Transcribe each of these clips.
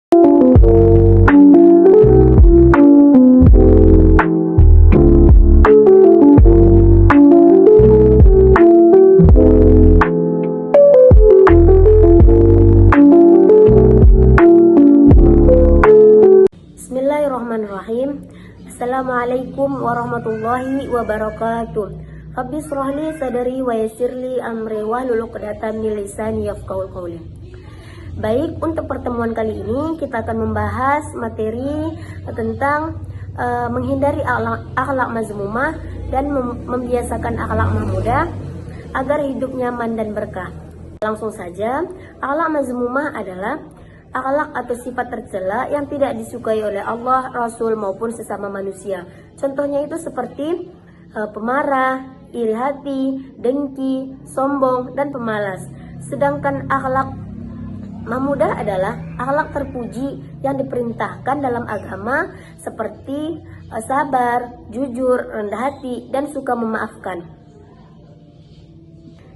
Bismillahirrahmanirrahim. Assalamualaikum warahmatullahi wabarakatuh. Rabbi shrah li sadri wa yassir li amri wahlul 'uqdatam min lisani yafqahul qawli. Baik, untuk pertemuan kali ini kita akan membahas materi tentang menghindari akhlak mazmumah dan membiasakan akhlak mahmudah agar hidup nyaman dan berkah. Langsung saja, akhlak mazmumah adalah akhlak atau sifat tercela yang tidak disukai oleh Allah, Rasul maupun sesama manusia. Contohnya itu seperti pemarah, iri hati, dengki, sombong, dan pemalas. Sedangkan akhlak mahmudah adalah akhlak terpuji yang diperintahkan dalam agama seperti sabar, jujur, rendah hati, dan suka memaafkan.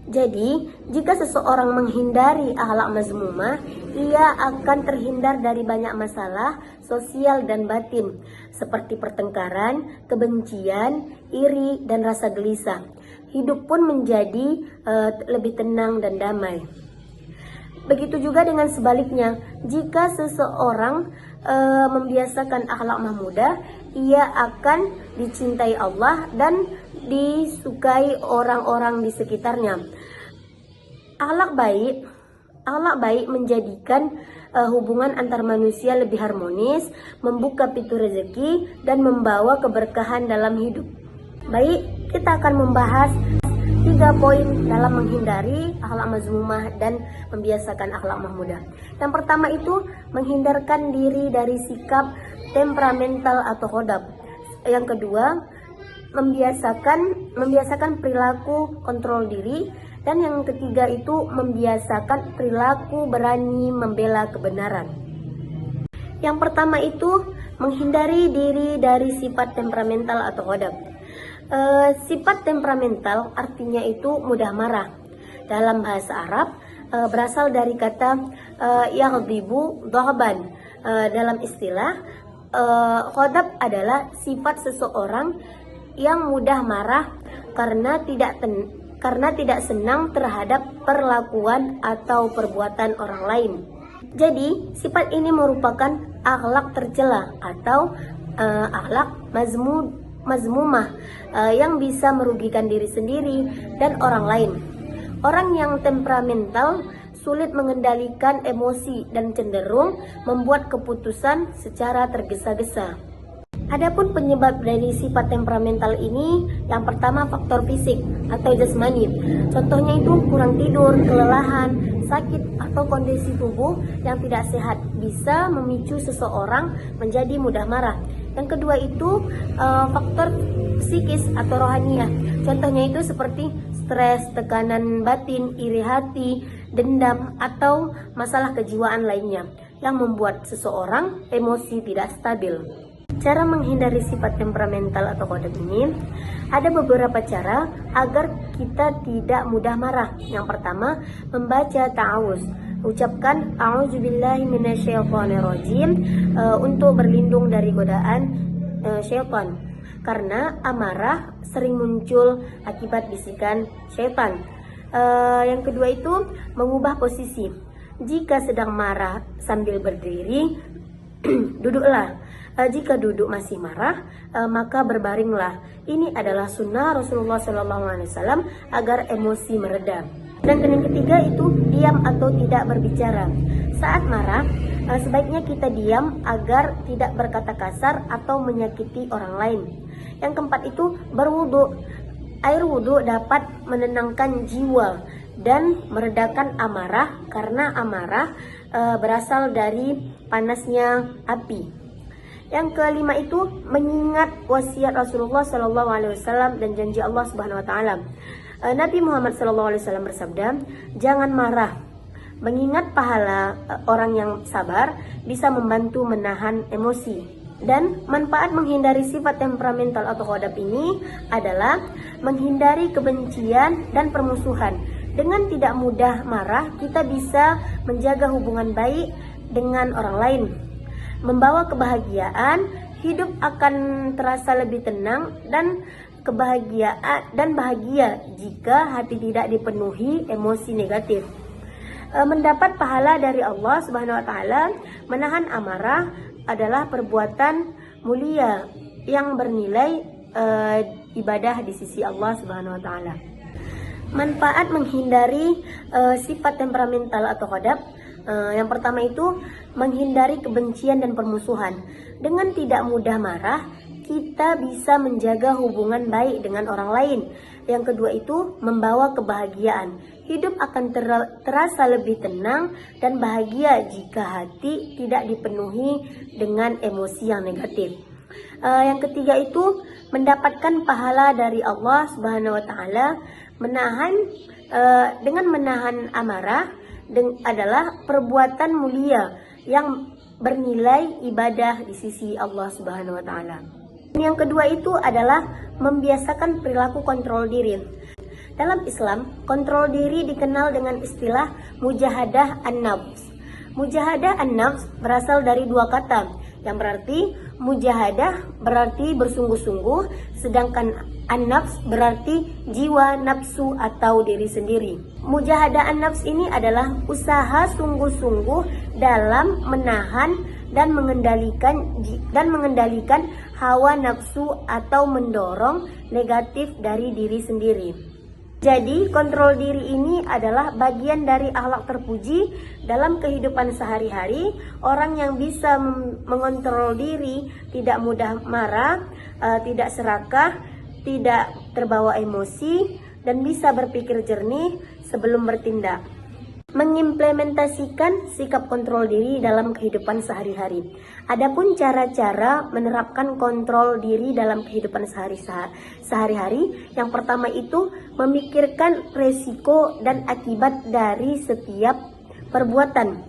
Jadi, jika seseorang menghindari akhlak mazmumah, ia akan terhindar dari banyak masalah sosial dan batin, seperti pertengkaran, kebencian, iri, dan rasa gelisah. Hidup pun menjadi lebih tenang dan damai. Begitu juga dengan sebaliknya, jika seseorang membiasakan akhlak mahmudah, ia akan dicintai Allah dan disukai orang-orang di sekitarnya. Akhlak baik menjadikan hubungan antar manusia lebih harmonis, membuka pintu rezeki, dan membawa keberkahan dalam hidup. Baik, kita akan membahas 3 poin dalam menghindari akhlak mazmumah dan membiasakan akhlak mahmudah. Yang pertama itu menghindarkan diri dari sikap temperamental atau khodab. Yang kedua, membiasakan perilaku kontrol diri, dan yang ketiga itu membiasakan perilaku berani membela kebenaran. Yang pertama itu menghindari diri dari sifat temperamental atau khodab. Sifat temperamental artinya itu mudah marah. Dalam bahasa Arab berasal dari kata yaghdibu dhahban. Dalam istilah khodab adalah sifat seseorang yang mudah marah karena tidak senang terhadap perlakuan atau perbuatan orang lain. Jadi, sifat ini merupakan akhlak tercela atau akhlak mazmumah yang bisa merugikan diri sendiri dan orang lain. Orang yang temperamental sulit mengendalikan emosi dan cenderung membuat keputusan secara tergesa-gesa. Adapun penyebab dari sifat temperamental ini, yang pertama faktor fisik atau jasmani. Contohnya itu kurang tidur, kelelahan, sakit, atau kondisi tubuh yang tidak sehat bisa memicu seseorang menjadi mudah marah. Yang kedua itu faktor psikis atau rohaniah. Contohnya itu seperti stres, tekanan batin, iri hati, dendam, atau masalah kejiwaan lainnya yang membuat seseorang emosi tidak stabil. Cara menghindari sifat temperamental atau khodab ini, ada beberapa cara agar kita tidak mudah marah. Yang pertama, membaca ta'awuz. Ucapkan a'udzubillahi minasyaitonirrajim untuk berlindung dari godaan syaitan. Karena amarah sering muncul akibat bisikan syaitan. Yang kedua itu mengubah posisi. Jika sedang marah sambil berdiri, duduklah. Jika duduk masih marah, maka berbaringlah. Ini adalah sunnah Rasulullah SAW agar emosi mereda. Dan yang ketiga itu diam atau tidak berbicara. Saat marah, sebaiknya kita diam agar tidak berkata kasar atau menyakiti orang lain. Yang keempat itu berwudu. Air wudu dapat menenangkan jiwa dan meredakan amarah, karena amarah berasal dari panasnya api. Yang kelima itu mengingat wasiat Rasulullah SAW dan janji Allah Subhanahu Wa Taala. Nabi Muhammad SAW bersabda, jangan marah. Mengingat pahala orang yang sabar bisa membantu menahan emosi. Dan manfaat menghindari sifat temperamental atau khodab ini adalah menghindari kebencian dan permusuhan. Dengan tidak mudah marah, kita bisa menjaga hubungan baik dengan orang lain, membawa kebahagiaan, hidup akan terasa lebih tenang dan bahagia jika hati tidak dipenuhi emosi negatif. Mendapat pahala dari Allah Subhanahu wa taala. Menahan amarah adalah perbuatan mulia yang bernilai ibadah di sisi Allah Subhanahu wa taala. Manfaat menghindari sifat temperamental atau ghadab. Yang pertama itu menghindari kebencian dan permusuhan. Dengan tidak mudah marah, kita bisa menjaga hubungan baik dengan orang lain. Yang kedua itu membawa kebahagiaan. Hidup akan terasa lebih tenang dan bahagia jika hati tidak dipenuhi dengan emosi yang negatif. Yang ketiga itu mendapatkan pahala dari Allah Subhanahu wa taala. Dengan menahan amarah adalah perbuatan mulia yang bernilai ibadah di sisi Allah Subhanahu wa taala. Yang kedua itu adalah membiasakan perilaku kontrol diri. Dalam Islam, kontrol diri dikenal dengan istilah mujahadah an-nafs. Mujahadah an-nafs berasal dari dua kata, yang berarti mujahadah berarti bersungguh-sungguh, sedangkan an-nafs berarti jiwa, nafsu atau diri sendiri. Mujahadah an-nafs ini adalah usaha sungguh-sungguh dalam menahan dan mengendalikan hawa nafsu atau mendorong negatif dari diri sendiri. Jadi, kontrol diri ini adalah bagian dari akhlak terpuji dalam kehidupan sehari-hari. Orang yang bisa mengontrol diri, tidak mudah marah, tidak serakah, tidak terbawa emosi, dan bisa berpikir jernih sebelum bertindak. Mengimplementasikan sikap kontrol diri dalam kehidupan sehari-hari. Adapun cara-cara menerapkan kontrol diri dalam kehidupan sehari-hari, yang pertama itu memikirkan resiko dan akibat dari setiap perbuatan.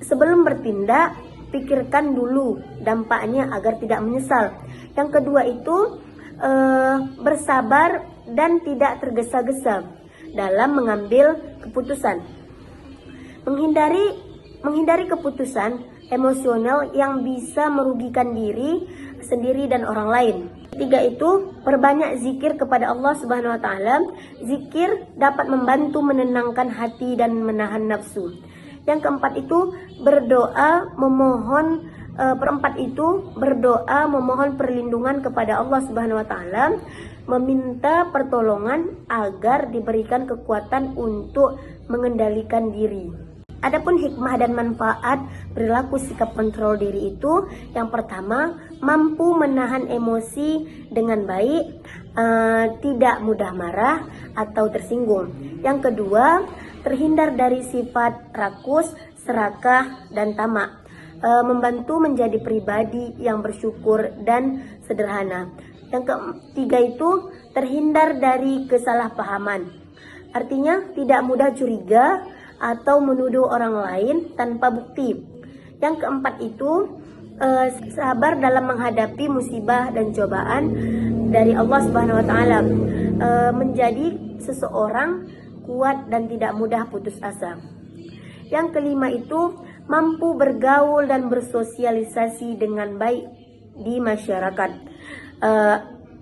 Sebelum bertindak, pikirkan dulu dampaknya agar tidak menyesal. Yang kedua itu bersabar dan tidak tergesa-gesa dalam mengambil keputusan. Menghindari keputusan emosional yang bisa merugikan diri sendiri dan orang lain. Ketiga itu perbanyak zikir kepada Allah Subhanahu wa taala. Zikir dapat membantu menenangkan hati dan menahan nafsu. Yang keempat itu berdoa memohon perlindungan kepada Allah Subhanahu wa taala, meminta pertolongan agar diberikan kekuatan untuk mengendalikan diri. Adapun hikmah dan manfaat perilaku sikap kontrol diri itu, yang pertama, mampu menahan emosi dengan baik, tidak mudah marah atau tersinggung. Yang kedua, terhindar dari sifat rakus, serakah, dan tamak. Membantu menjadi pribadi yang bersyukur dan sederhana. Yang ketiga itu terhindar dari kesalahpahaman. Artinya tidak mudah curiga atau menuduh orang lain tanpa bukti. Yang keempat itu sabar dalam menghadapi musibah dan cobaan dari Allah Subhanahu wa taala. Menjadi seseorang kuat dan tidak mudah putus asa. Yang kelima itu mampu bergaul dan bersosialisasi dengan baik di masyarakat.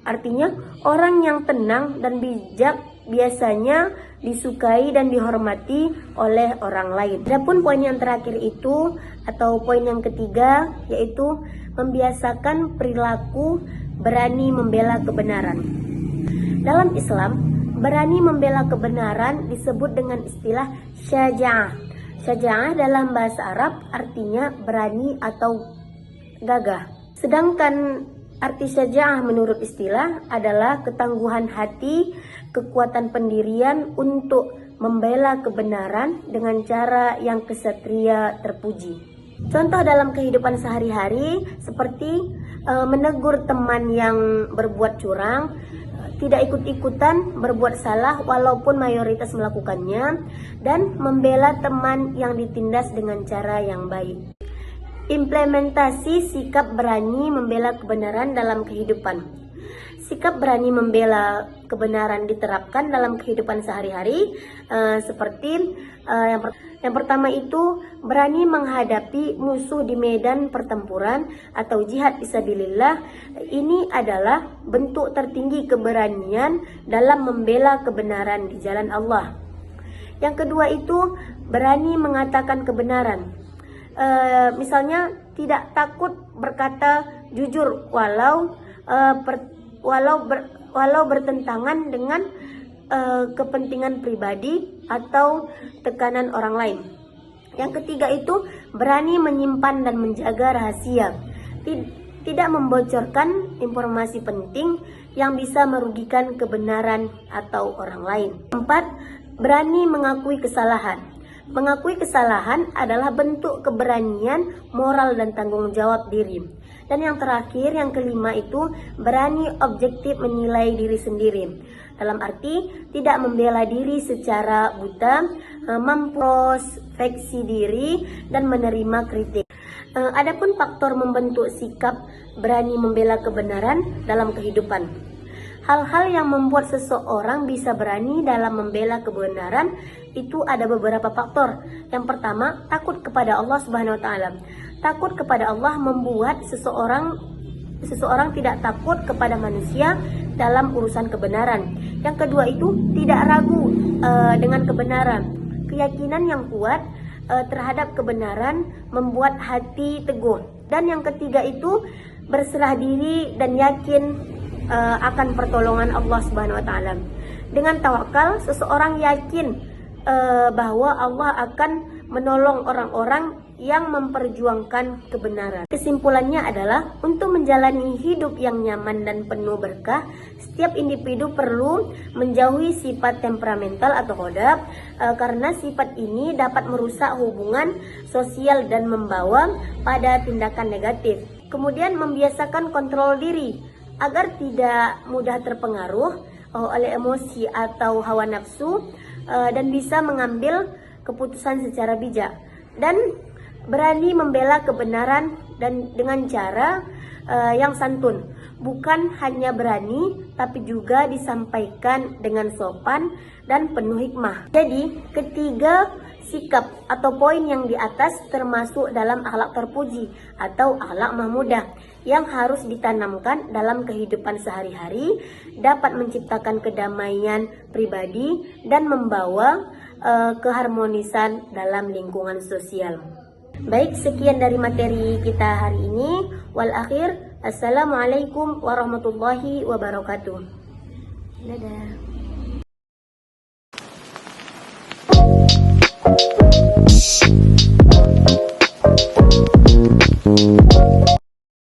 Artinya orang yang tenang dan bijak biasanya disukai dan dihormati oleh orang lain. Adapun poin yang terakhir itu atau poin yang ketiga yaitu membiasakan perilaku berani membela kebenaran. Dalam Islam, berani membela kebenaran disebut dengan istilah syaja'ah. Syaja'ah dalam bahasa Arab artinya berani atau gagah. Sedangkan arti syaja'ah menurut istilah adalah ketangguhan hati, kekuatan pendirian untuk membela kebenaran dengan cara yang kesatria terpuji. Contoh dalam kehidupan sehari-hari seperti menegur teman yang berbuat curang, tidak ikut-ikutan berbuat salah walaupun mayoritas melakukannya, dan membela teman yang ditindas dengan cara yang baik. Implementasi sikap berani membela kebenaran dalam kehidupan. sikap berani membela kebenaran diterapkan dalam kehidupan sehari-hari, seperti yang pertama itu berani menghadapi musuh di medan pertempuran atau jihad fisabilillah. Ini adalah bentuk tertinggi keberanian dalam membela kebenaran di jalan Allah. Yang kedua itu berani mengatakan kebenaran. Misalnya tidak takut berkata jujur walau bertentangan dengan kepentingan pribadi atau tekanan orang lain. Yang ketiga itu berani menyimpan dan menjaga rahasia, tidak membocorkan informasi penting yang bisa merugikan kebenaran atau orang lain. 4. Berani mengakui kesalahan. Mengakui kesalahan adalah bentuk keberanian moral dan tanggung jawab diri. Dan yang terakhir, yang kelima itu berani objektif menilai diri sendiri. Dalam arti tidak membela diri secara buta, memprospeksi diri dan menerima kritik. Adapun faktor membentuk sikap berani membela kebenaran dalam kehidupan. Hal-hal yang membuat seseorang bisa berani dalam membela kebenaran itu ada beberapa faktor. Yang pertama, takut kepada Allah Subhanahu wa taala. Takut kepada Allah membuat seseorang tidak takut kepada manusia dalam urusan kebenaran. Yang kedua itu tidak ragu dengan kebenaran. Keyakinan yang kuat terhadap kebenaran membuat hati teguh. Dan yang ketiga itu berserah diri dan yakin akan pertolongan Allah Subhanahu wa taala. Dengan tawakal, seseorang yakin bahwa Allah akan menolong orang-orang yang memperjuangkan kebenaran. Kesimpulannya adalah untuk menjalani hidup yang nyaman dan penuh berkah, setiap individu perlu menjauhi sifat temperamental atau hodab, karena sifat ini dapat merusak hubungan sosial dan membawa pada tindakan negatif. Kemudian membiasakan kontrol diri agar tidak mudah terpengaruh oleh emosi atau hawa nafsu, dan bisa mengambil keputusan secara bijak, dan berani membela kebenaran dan dengan cara yang santun, bukan hanya berani tapi juga disampaikan dengan sopan dan penuh hikmah. Jadi ketiga sikap atau poin yang di atas termasuk dalam akhlak terpuji atau akhlak mahmudah yang harus ditanamkan dalam kehidupan sehari-hari, dapat menciptakan kedamaian pribadi dan membawa keharmonisan dalam lingkungan sosial. Baik, sekian dari materi kita hari ini. Wal akhir, assalamualaikum warahmatullahi wabarakatuh. Dadah.